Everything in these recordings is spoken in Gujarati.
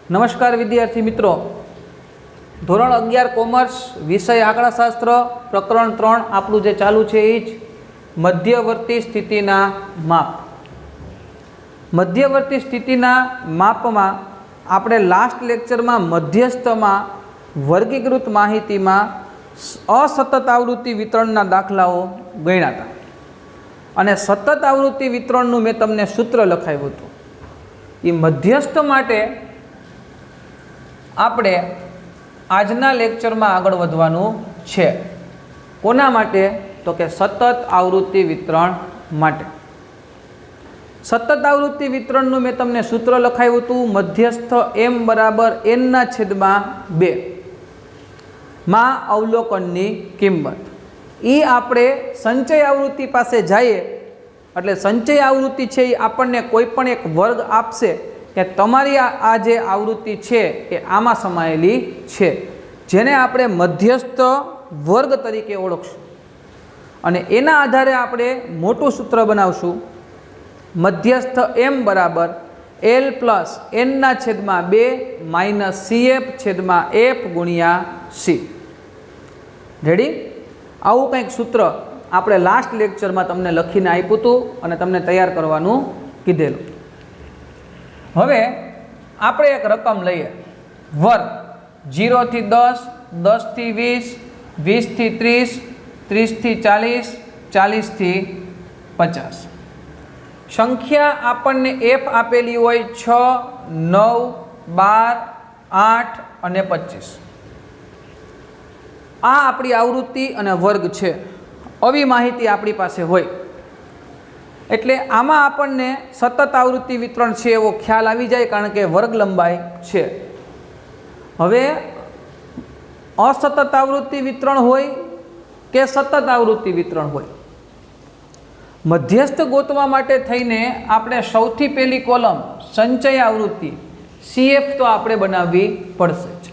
नमस्कार विद्यार्थी मित्रों, धोरण 11 कॉमर्स विषय आंकड़ाशास्त्र प्रकरण 3 आपणुं जे चालू छे ए ज मध्यवर्ती स्थितिना माप। मध्यवर्ती स्थितिना मापमां आपणे लास्ट लेक्चर में मध्यस्थ में वर्गीकृत माहिती में असतत आवृत्ति वितरणना दाखलाओ गण्या हता अने सतत आवृत्ति वितरणनुं मैं तमने सूत्र लखाव्युं हतुं। ए मध्यस्थ माटे આપણે આજના લેક્ચરમાં આગળ વધવાનું છે। કોના માટે? તો કે સતત આવૃત્તિ વિતરણ માટે। સતત આવૃત્તિ વિતરણનું મેં તમને સૂત્ર લખાવ્યું હતું, મધ્યસ્થ m બરાબર n ના છેદમાં 2 માં અવલોકનની કિંમત। એ આપણે સંચય આવૃત્તિ પાસે જઈએ એટલે સંચય આવૃત્તિ છે એ આપણને કોઈ પણ એક વર્ગ આપશે કે તમારી આ જે આવૃત્તિ છે એ આમાં સમાયેલી છે, જેને આપણે મધ્યસ્થ વર્ગ તરીકે ઓળખશું અને એના આધારે આપણે મોટું સૂત્ર બનાવશું। મધ્યસ્થ m બરાબર l પ્લસ n ના છેદમાં 2 માઇનસ cf છેદમાં f ગુણ્યા c। રેડી? આવું કંઈક સૂત્ર આપણે લાસ્ટ લેક્ચરમાં તમને લખીને આપ્યું હતું અને તમને તૈયાર કરવાનું કીધેલું। હવે આપણે એક રકમ લઈએ, વર્ગ 0 થી 10, 10 થી 20, 20 થી 30, 30 થી 40, 40 થી 50। સંખ્યા આપણને f આપેલી હોય 6, 9, 12, 8 અને 25। આ આપણી આવૃત્તિ અને વર્ગ છે। આવી માહિતી આપણી પાસે હોય એટલે આમાં આપણને સતત આવૃત્તિ વિતરણ છે એવો ખ્યાલ આવી જાય, કારણ કે વર્ગ લંબાઈ છે। હવે અસતત આવૃત્તિ વિતરણ હોય કે સતત આવૃત્તિ વિતરણ હોય, મધ્યસ્થ ગોતવા માટે થઈને આપણે સૌથી પહેલી કોલમ સંચય આવૃત્તિ CF તો આપણે બનાવવી પડશે જ।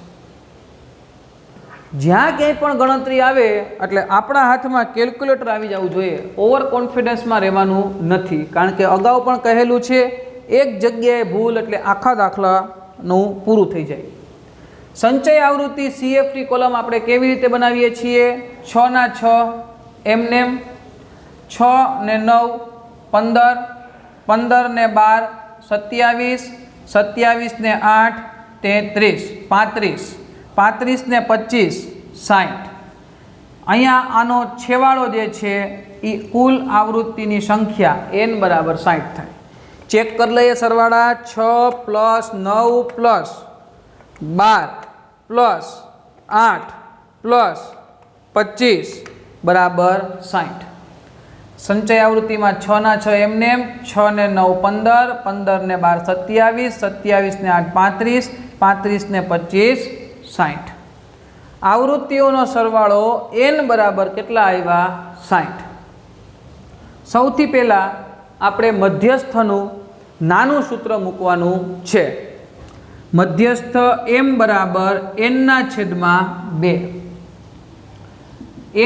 જ્યાં ક્યાંય પણ ગણતરી આવે એટલે આપણા હાથમાં કેલ્ક્યુલેટર આવી જવું જોઈએ। ઓવર કોન્ફિડન્સમાં રહેવાનું નથી, કારણ કે અગાઉ પણ કહેલું છે એક જગ્યાએ ભૂલ એટલે આખા દાખલાનું પૂરું થઈ જાય। સંચય આવૃત્તિ CF ની કોલમ આપણે કેવી રીતે બનાવીએ છીએ? 6 ના 6 એમનેમ, 6 ને 9 15, 15 ને 12 27, 27 ને 8 33, 35, 35 ને 25 60। અહીંયા આનો છેવાડો જે છે એ કુલ આવૃત્તિની સંખ્યા n બરાબર 60 થાય। ચેક કરી લઈએ સરવાળા। 6 પ્લસ 9 પ્લસ 12 પ્લસ 8 પ્લસ 25 બરાબર 60। સંચય આવૃત્તિમાં 6 ના 6 એમનેમ, 6 ને 9 15, 15 ને 12 27, 27 ને 8 35, 35 ને 25 60। આવૃત્તિઓનો સરવાળો n બરાબર કેટલા આવ્યા? 60। સૌથી પહેલાં આપણે મધ્યસ્થનું નાનું સૂત્ર મૂકવાનું છે। મધ્યસ્થ m બરાબર n ના છેદમાં 2,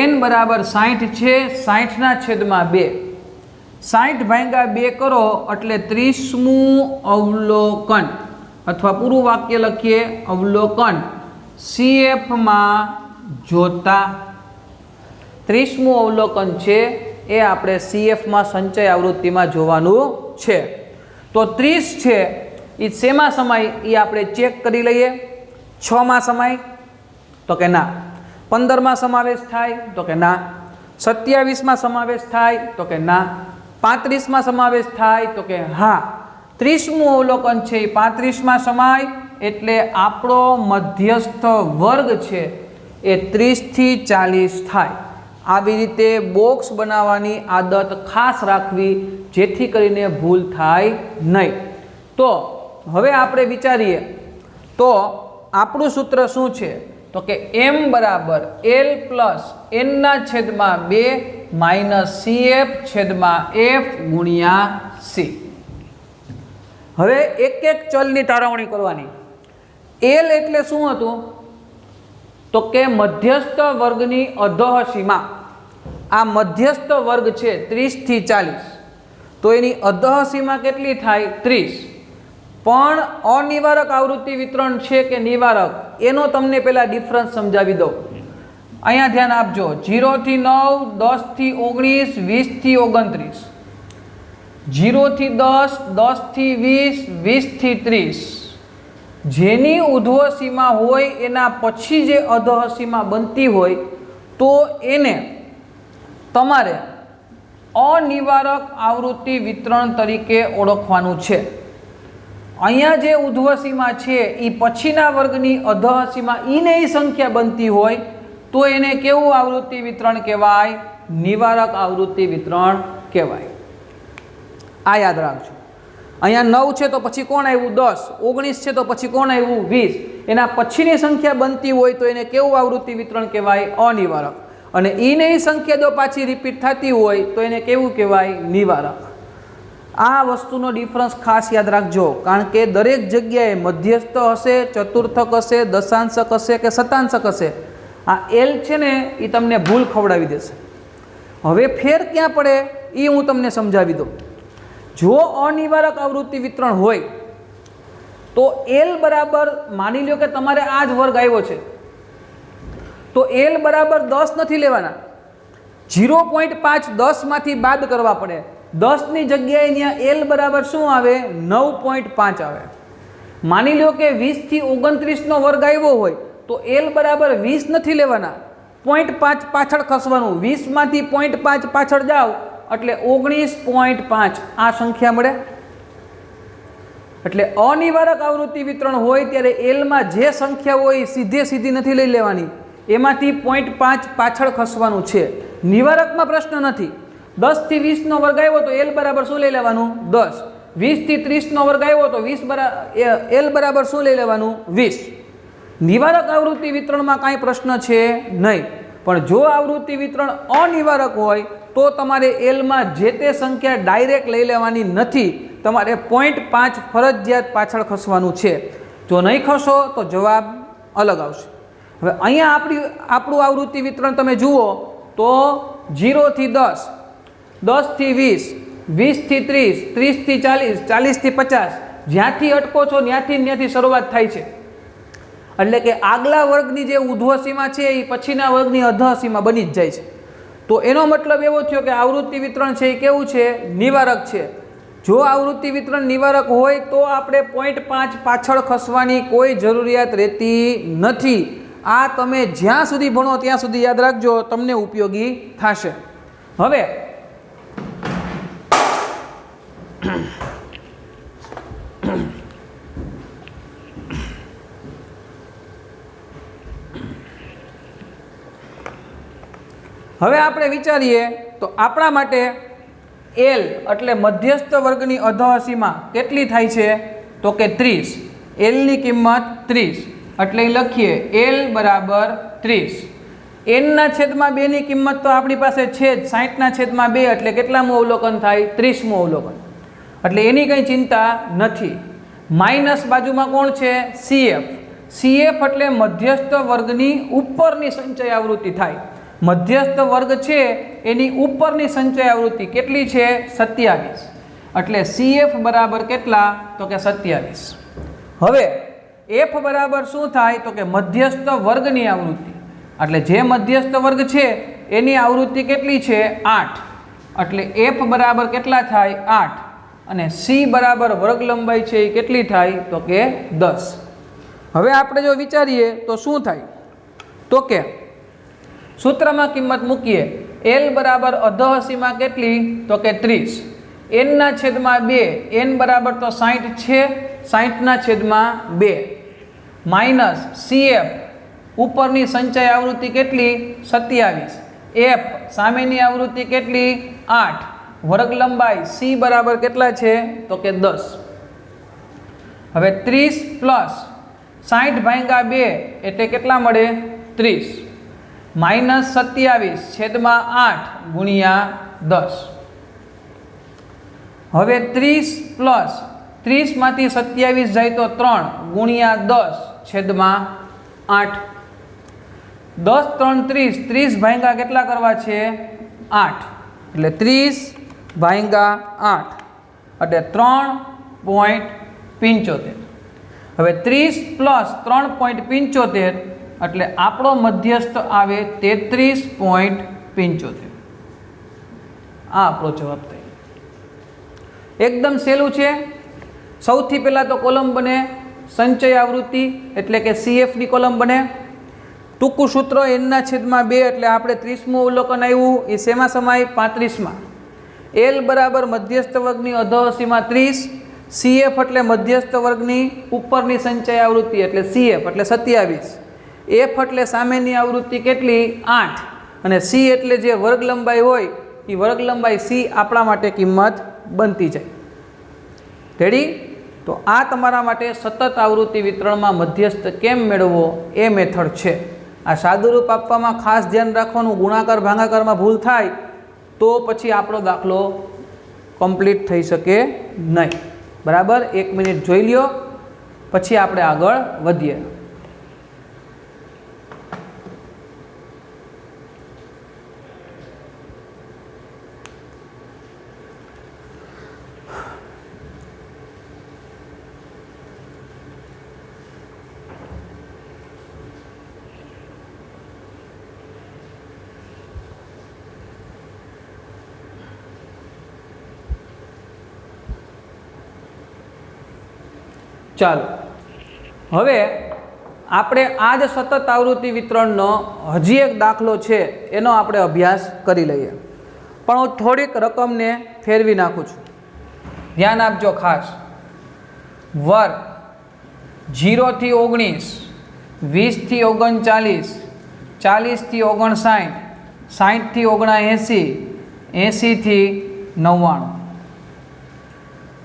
n બરાબર 60 છે, 60 ના છેદમાં 2, 60 ભાગ્યા 2 કરો એટલે 30મું અવલોકન અથવા પૂરું વાક્ય લખીએ અવલોકન CF માં જોતા। 30મું અવલોકન છે એ આપણે CF માં સંચય આવૃત્તિમાં જોવાનું છે। તો 30 છે એ શેમાં સમાય એ આપણે ચેક કરી લઈએ। 6 માં સમાય તો કે ના, 15 માં સમાવેશ થાય તો કે ના, 27 માં સમાવેશ થાય તો કે ના, 35 માં સમાવેશ થાય તો કે હા। 30મું અવલોકન છે એ 35 માં સમાય એટલે આપણો મધ્યસ્થ વર્ગ છે એ 30 થી 40 થાય। આવી રીતે બોક્સ બનાવવાની આદત ખાસ રાખવી, જેથી કરીને ભૂલ થાય નહીં। તો હવે આપણે વિચારીએ તો આપણું સૂત્ર શું છે? તો કે m બરાબર l પ્લસ n ના છેદમાં 2 માઇનસ cf છેદમાં f ગુણ્યા c। હવે એક એક ચલની તારવણી કરવાની। એલ એટલે શું હતું? તો કે મધ્યસ્થ વર્ગની અધઃ સીમા। આ મધ્યસ્થ વર્ગ છે 30 થી 40, તો એની અધઃ સીમા કેટલી થાય? 30। પણ અનિવારક આવૃત્તિ વિતરણ છે કે નિવારક એનો તમને પહેલા ડિફરન્સ સમજાવી દઉં. અહીંયા ધ્યાન આપજો. 0 થી 9, 10 થી 19, 20 થી 29, 0 થી 10, 10 થી 20, 20 થી 30, જેની ઉધ્વ સીમા હોય એના પછી જે અધઃ સીમા બનતી હોય તો એને તમારે અનિવારક આવૃત્તિ વિતરણ તરીકે ઓળખવાનું છે. અહીંયા જે ઉધ્વ સીમા છે એ પછીના વર્ગની અધઃ સીમા ઈને સંખ્યા બનતી હોય તો એને કેવું આવૃત્તિ વિતરણ કહેવાય? નિવારક આવૃત્તિ વિતરણ કહેવાય. આ યાદ રાખજો. અહીંયા 9 છે તો પછી કોણ આવ્યું? 10. 19 છે તો પછી કોણ આવ્યું? 20. એના પછીની સંખ્યા બનતી હોય તો એને કેવું આવૃત્તિ વિતરણ કહેવાય? અનિવારક. અને ઈને સંખ્યા જો પાછી રિપીટ થતી હોય તો એને કેવું કહેવાય? નિવારક. આ વસ્તુનો ડિફરન્સ ખાસ યાદ રાખજો, કારણ કે દરેક જગ્યાએ મધ્યસ્થ હશે, ચતુર્થક હશે, દશાંશક હશે કે શતાંશક હશે. આ એલ છે ને એ તમને ભૂલ ખવડાવી દેશે. હવે ફેર ક્યાં પડે એ હું તમને સમજાવી દઉં. જો અનિવારક આવૃત્તિ વિતરણ હોય તો એલ બરાબર, માની લો કે તમારે આ જ વર્ગ આવ્યો છે તો એલ બરાબર 10 નથી લેવાના. 0.5 10માંથી બાદ કરવા પડે. 10ની જગ્યાએ ત્યાં એલ બરાબર શું આવે? 9.5 આવે. માની લો કે 20 થી 29નો વર્ગ આવ્યો હોય તો એલ બરાબર 20 નથી લેવાના, 0.5 પાછળ ખસવાનું. 20માંથી 0.5 પાછળ જાઓ એટલે 19.5 આ સંખ્યા મળે. એટલે અનિવારક આવૃત્તિ વિતરણ હોય ત્યારે એલમાં જે સંખ્યા હોય એ સીધી નથી લઈ લેવાની, એમાંથી 0.5 પાછળ ખસવાનું છે. નિવારકમાં પ્રશ્ન નથી. 10 થી 20નો વર્ગ આવ્યો તો એલ બરાબર શું લઈ લેવાનું? 10. 20 થી 30નો વર્ગ આવ્યો તો એલ બરાબર શું લઈ લેવાનું? 20. નિવારક આવૃત્તિ વિતરણમાં કાંઈ પ્રશ્ન છે નહીં. પણ જો આવૃત્તિ વિતરણ અનિવારક હોય તો તમારે એલમાં જે તે સંખ્યા ડાયરેક્ટ લઈ લેવાની નથી, તમારે 0.5 ફરજિયાત પાછળ ખસવાનું છે. જો નહીં ખસો તો જવાબ અલગ આવશે. હવે અહીંયા આપણું આવૃત્તિ વિતરણ તમે જુઓ તો 0 થી 10, 10 થી 20, 20 થી 30, 30 થી 40, 40 થી 50, જ્યાંથી અટકો છો ત્યાંથી શરૂઆત થાય છે. એટલે કે આગલા વર્ગની જે ઉધ્વ સીમા છે એ પછીના વર્ગની અધઃ સીમા બની જ જાય છે. તો એનો મતલબ એવો થયો કે આવૃત્તિ વિતરણ છે એ કેવું છે? નિવારક છે. જો આવૃત્તિ વિતરણ નિવારક હોય તો આપણે 0.5 પાછળ ખસવાની કોઈ જરૂરિયાત રહેતી નથી. આ તમે જ્યાં સુધી ભણો ત્યાં સુધી યાદ રાખજો, તમને ઉપયોગી થશે. હવે આપણે વિચારીએ તો આપણા માટે એલ એટલે મધ્યસ્થ વર્ગની અધઃ સીમા કેટલી થાય છે? તો કે 30. એલની કિંમત 30 એટલે લખીએ એલ બરાબર 30. એનના છેદમાં 2ની કિંમત તો આપણી પાસે છે જ, 60ના છેદમાં 2 એટલે કેટલામું અવલોકન થાય? 30મું અવલોકન. એટલે એની કંઈ ચિંતા નથી. માઇનસ બાજુમાં કોણ છે? સીએફ. સીએફ એટલે મધ્યસ્થ વર્ગની ઉપરની સંચય આવૃત્તિ થાય. મધ્યસ્થ વર્ગ છે એની ઉપરની સંચય આવૃત્તિ કેટલી છે? 27. એટલે સીએફ બરાબર કેટલા? તો કે 27. હવે એફ બરાબર શું થાય? તો કે મધ્યસ્થ વર્ગની આવૃત્તિ. એટલે જે મધ્યસ્થ વર્ગ છે એની આવૃત્તિ કેટલી છે? 8. એટલે એફ બરાબર કેટલા થાય? 8. અને સી બરાબર વર્ગ લંબાઈ છે એ કેટલી થાય? તો કે 10. હવે આપણે જો વિચારીએ તો શું થાય? તો કે સૂત્રમાં કિંમત મૂકીએ. એલ બરાબર અધઃ સીમા કેટલી? તો કે 30. એનના છેદમાં 2, એન બરાબર તો 60 છે, 60ના છેદમાં 2 માઇનસ સીએફ ઉપરની સંચય આવૃત્તિ કેટલી? 27. એફ સામેની આવૃત્તિ કેટલી? 8. વર્ગ લંબાઈ સી બરાબર કેટલા છે? તો કે 10. હવે 30 પ્લસ 60 ભાગ્યા 2 એટલે કેટલા મળે? 30. માઇનસ 27 છેદમાં 8 ગુણ્યા 10. હવે 30 પ્લસ 30માંથી 27 જાય તો 3 ગુણ્યા 10 છેદમાં 8. 10 3 30, 30 ભાગ્યા કેટલા કરવા છે? 8. એટલે 30 ભાગ્યા 8 એટલે 3.8. 75। હવે 30 પ્લસ 3.75 એટલે આપણો મધ્યસ્થ આવે 33.75। આ આપણો જવાબ થાય। એકદમ સહેલું છે। સૌથી પહેલાં તો કોલમ બને સંચય આવૃત્તિ એટલે કે CFની કોલમ બને। ટૂંકું સૂત્ર n/2 એટલે આપણે 30મું અવલોકન આવ્યું એ શેમાં સમાય 35માં। L બરાબર મધ્યસ્થ વર્ગની અધઃસીમા 30, CF એટલે મધ્યસ્થ વર્ગની ઉપરની સંચય આવૃત્તિ એટલે CF એટલે 27, F એટલે સામેની આવૃત્તિ કેટલી 8 અને C એટલે જે વર્ગ લંબાઈ હોય એ વર્ગ લંબાઈ C આપણા માટે કિંમત બનતી જાય। રેડી? તો આ તમારા માટે સતત આવૃત્તિ વિતરણમાં મધ્યસ્થ કેમ મેળવવો એ મેથડ છે। આ સાદુરૂપ આપવામાં ખાસ ધ્યાન રાખવાનું, ગુણાકાર ભાગાકારમાં ભૂલ થાય તો પછી આપણો દાખલો કમ્પ્લીટ થઈ શકે નહીં। બરાબર? 1 મિનિટ જોઈ લ્યો પછી આપણે આગળ વધીએ। ચાલો હવે આપણે આ જ સતત આવૃત્તિ વિતરણનો હજી એક દાખલો છે એનો આપણે અભ્યાસ કરી લઈએ, પણ હું થોડીક રકમને ફેરવી નાખું છું, ધ્યાન આપજો ખાસ। વર્ગ 0 થી 19, 20 થી 39, 40 થી 59, 60 થી 79, 80 થી 99।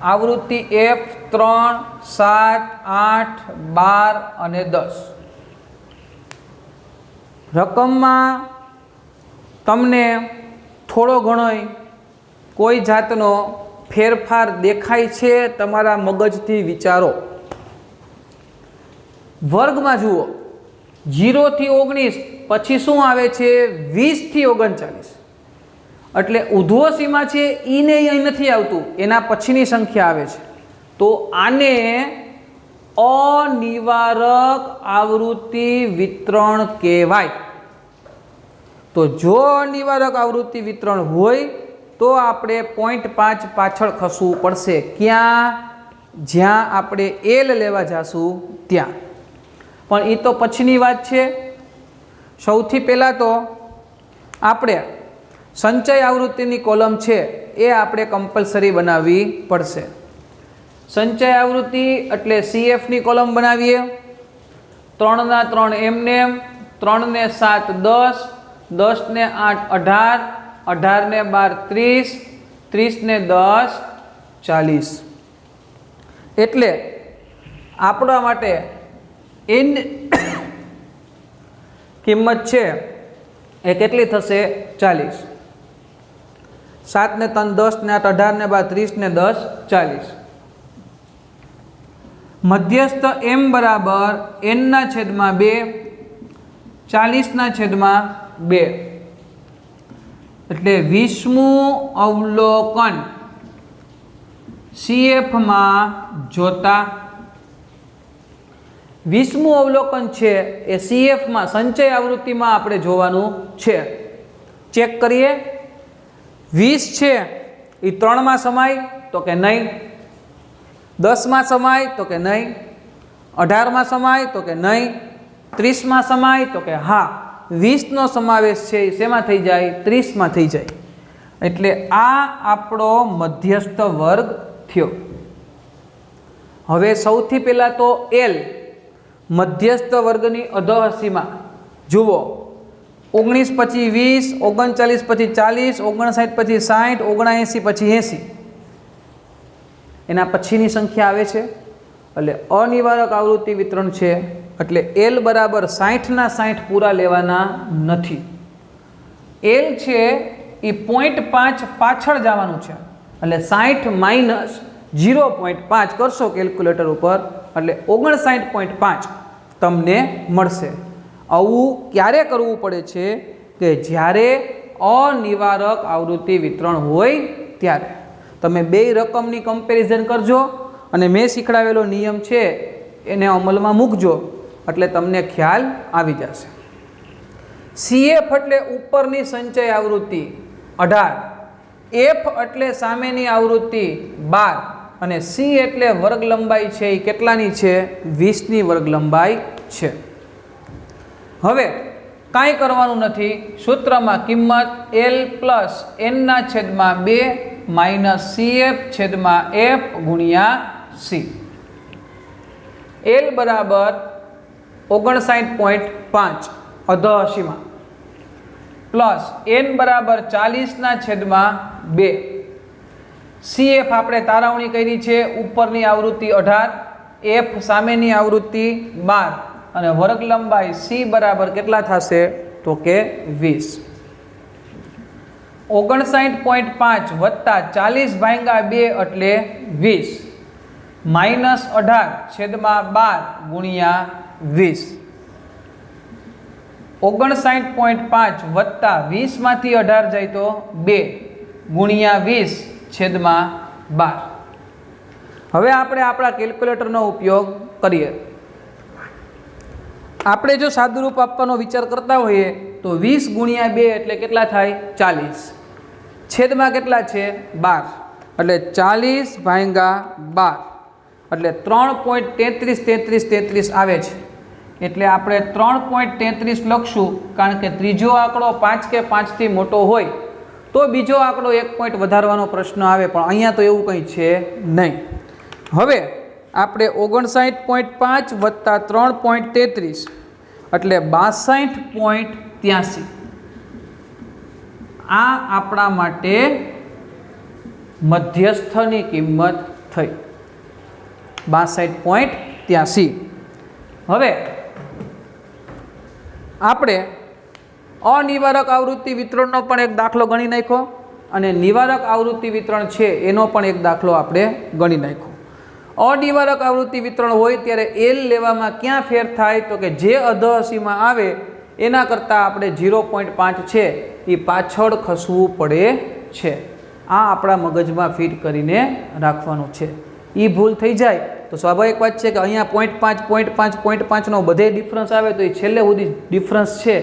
આવૃત્તિ F 3, 7, 8, 12 અને 10। રકમમાં તમને થોડો ઘણો કોઈ જાતનો ફેરફાર દેખાય છે? તમારા મગજથી વિચારો। વર્ગમાં જુઓ 0 થી 19 પછી શું આવે છે 20 થી 39 એટલે ઉધ્વ સીમા છે ઈને અહીં નથી આવતું, એના પછીની સંખ્યા આવે છે, તો આને અનિવારક આવૃત્તિ વિતરણ કહેવાય। તો જો અનિવારક આવૃત્તિ વિતરણ હોય તો આપણે 0.5 પાછળ ખસવું પડશે। ક્યાં? જ્યાં આપણે L લેવા જાશું ત્યાં, પણ એ તો પછીની વાત છે। સૌથી પહેલાં તો આપણે સંચય આવૃત્તિની કોલમ છે એ આપણે કમ્પલસરી બનાવવી પડશે। સંચય આવૃત્તિ એટલે CFની કોલમ બનાવીએ। 3 ના 3 એમનેમ, 3 ને 7 10, 10 ને 8 18, 18 ને 12 30, 30 ને 10 40। એટલે આપણા માટે n કિંમત છે એ કેટલી થશે 40। 7 ને 3 10 ને 8 18 ને 12 30 ને 10 40। મધ્યસ્થ m બરાબર n/2 40/2 એટલે 20મું અવલોકન CFમાં જોતા 20મું અવલોકન છે એ CFમાં સંચય આવૃત્તિમાં આપણે જોવાનું છે। ચેક કરીએ 20 છે એ 3માં સમાય તો કે નહીં, 10માં સમાય તો કે નહીં, 18માં સમાય તો કે નહીં, 30માં સમાય તો કે હા। 20નો સમાવેશ છે એ શેમાં થઈ જાય 30માં થઈ જાય। એટલે આ આપણો મધ્યસ્થ વર્ગ થયો। હવે સૌથી પહેલાં તો L મધ્યસ્થ વર્ગની અધઃસીમા જુઓ 19 પછી 20, 39 પછી 40, 59 પછી 60, 79 પછી 80 એના પછીની સંખ્યા આવે છે। એટલે અનિવારક આવૃત્તિ વિતરણ છે એટલે L બરાબર 60/60 પૂરા લેવાના નથી। L છે એ 0.5 પાછળ જવાનું છે એટલે 60 માઇનસ 0.5 કરશો કેલ્ક્યુલેટર ઉપર એટલે 59.5 તમને મળશે। આવું ક્યારે કરવું પડે છે કે જ્યારે અનિવારક આવૃત્તિ વિતરણ હોય ત્યારે। તમે બે રકમની કમ્પેરિઝન કરજો અને મેં શીખડાવેલો નિયમ છે એને અમલમાં મૂકજો એટલે તમને ખ્યાલ આવી જશે. CF એટલે ઉપરની સંચય આવૃત્તિ 18, F એટલે સામેની આવૃત્તિ 12 અને C એટલે વર્ગ લંબાઈ છે એ કેટલાની છે? 20ની વર્ગ લંબાઈ છે. હવે કાંઈ કરવાનું નથી. સૂત્રમાં કિંમત L plus N/2 minus CF/F ગુણ્યા C. L બરાબર 59.5 અધઃસીમા પ્લસ N બરાબર 40/2. CF આપણે તારવણી કરી છે, ઉપરની આવૃત્તિ 18, F સામેની આવૃત્તિ 12 અને વર્ગ લંબાઈ C બરાબર કેટલા થશે? તો કે 20. 59.5 વત્તા 40/2 એટલે 20 માઇનસ 18/12 ગુણ્યા 20. 59.5 વત્તા 20માંથી 18 જાય તો 2 ગુણ્યા 20/12. હવે આપણે આપણા કેલ્ક્યુલેટરનો ઉપયોગ કરીએ. આપણે જો સાદુરૂપ આપવાનો વિચાર કરતા હોઈએ તો 20 ગુણ્યા 2 એટલે કેટલા થાય? 40. છેદમાં કેટલા છે? 12 એટલે 40/12 એટલે 3.33 આવે છે. એટલે આપણે 3.33 લખશું, કારણ કે ત્રીજો આંકડો 5 કે 5થી મોટો હોય તો બીજો આંકડો 1 પોઈન્ટ વધારવાનો પ્રશ્ન આવે, પણ અહીંયા તો એવું કંઈ છે નહીં. હવે આપણે 59.5 વત્તા 3.33 એટલે 62.83. આ આપણા માટે મધ્યસ્થની કિંમત થઈ 62.83. હવે આપણે અનિવારક આવૃત્તિ વિતરણનો પણ એક દાખલો ગણી નાખ્યો અને નિવારક આવૃત્તિ વિતરણ છે એનો પણ એક દાખલો આપણે ગણી નાખ્યો. અનિવારક આવૃત્તિ વિતરણ હોય ત્યારે L લેવામાં ક્યાં ફેર થાય? તો કે જે અધઃસીમા આવે એના કરતાં આપણે 0.5 છે એ પાછળ ખસવું પડે છે. આ આપણા મગજમાં ફિટ કરીને રાખવાનું છે. એ ભૂલ થઈ જાય તો સ્વાભાવિક વાત છે કે અહીંયા 0.5 બધે ડિફરન્સ આવે તો એ છેલ્લે સુધી ડિફરન્સ છે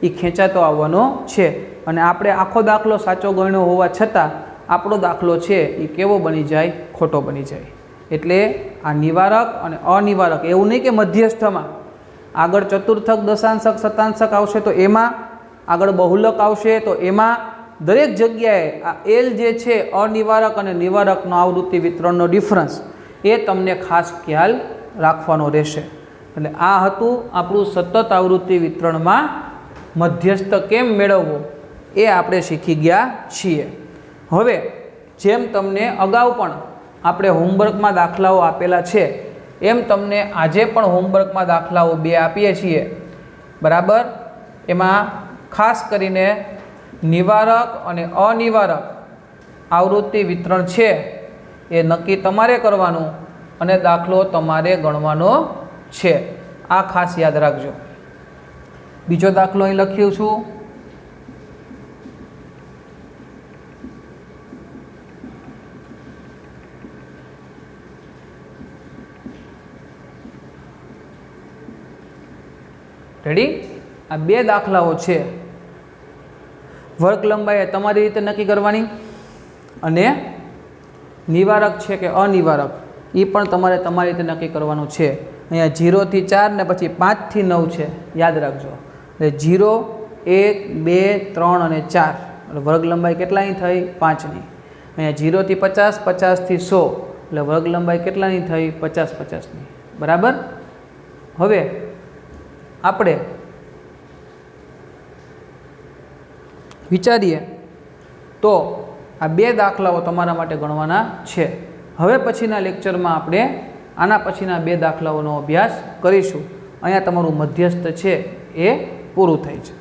એ ખેંચાતો આવવાનો છે. અને આપણે આખો દાખલો સાચો ગણ્યો હોવા છતાં આપણો દાખલો છે એ કેવો બની જાય? ખોટો બની જાય. એટલે આ નિવારક અને અનિવારક એવું નહીં કે મધ્યસ્થમાં આગળ ચતુર્થક, દશાંશક, શતાંશક આવશે તો એમાં, આગળ બહુલક આવશે તો એમાં, દરેક જગ્યાએ આ L જે છે અનિવારક અને નિવારકનો આવૃત્તિ વિતરણનો ડિફરન્સ એ તમને ખાસ ખ્યાલ રાખવાનો રહેશે. એટલે આ હતું આપણું સતત આવૃત્તિ વિતરણમાં મધ્યસ્થ કેમ મેળવવો એ આપણે શીખી ગયા છીએ. હવે જેમ તમને અગાઉ પણ આપણે હોમવર્કમાં દાખલાઓ આપેલા છે એમ તમને આજે પણ હોમવર્કમાં દાખલાઓ 2 આપીએ છીએ, બરાબર. એમાં ખાસ કરીને નિવારક અને અનિવારક આવૃત્તિ વિતરણ છે એ નક્કી તમારે કરવાનું અને દાખલો તમારે ગણવાનો છે. આ ખાસ યાદ રાખજો. બીજો દાખલો અહીં લખ્યું છું. રેડી? આ 2 દાખલાઓ છે. વર્ગ લંબાઈ તમારી રીતે નક્કી કરવાની અને નિવારક છે કે અનિવારક એ પણ તમારે તમારી રીતે નક્કી કરવાનું છે. અહીંયા 0 થી 4 ને પછી 5 થી 9 છે, યાદ રાખજો. એટલે 0, 1, 2, 3 અને 4 એટલે વર્ગ લંબાઈ કેટલાની થઈ? 5ની. અહીંયા 0 થી 50, 50 થી 100 એટલે વર્ગ લંબાઈ કેટલાની થઈ? 50, 50ની. બરાબર. હવે આપણે વિચારીએ તો આ 2 દાખલાઓ તમારા માટે ગણવાના છે. હવે પછીના લેક્ચરમાં આપણે આના પછીના 2 દાખલાઓનો અભ્યાસ કરીશું. અહીંયા તમારું મધ્યસ્થ છે એ પૂરું થાય છે.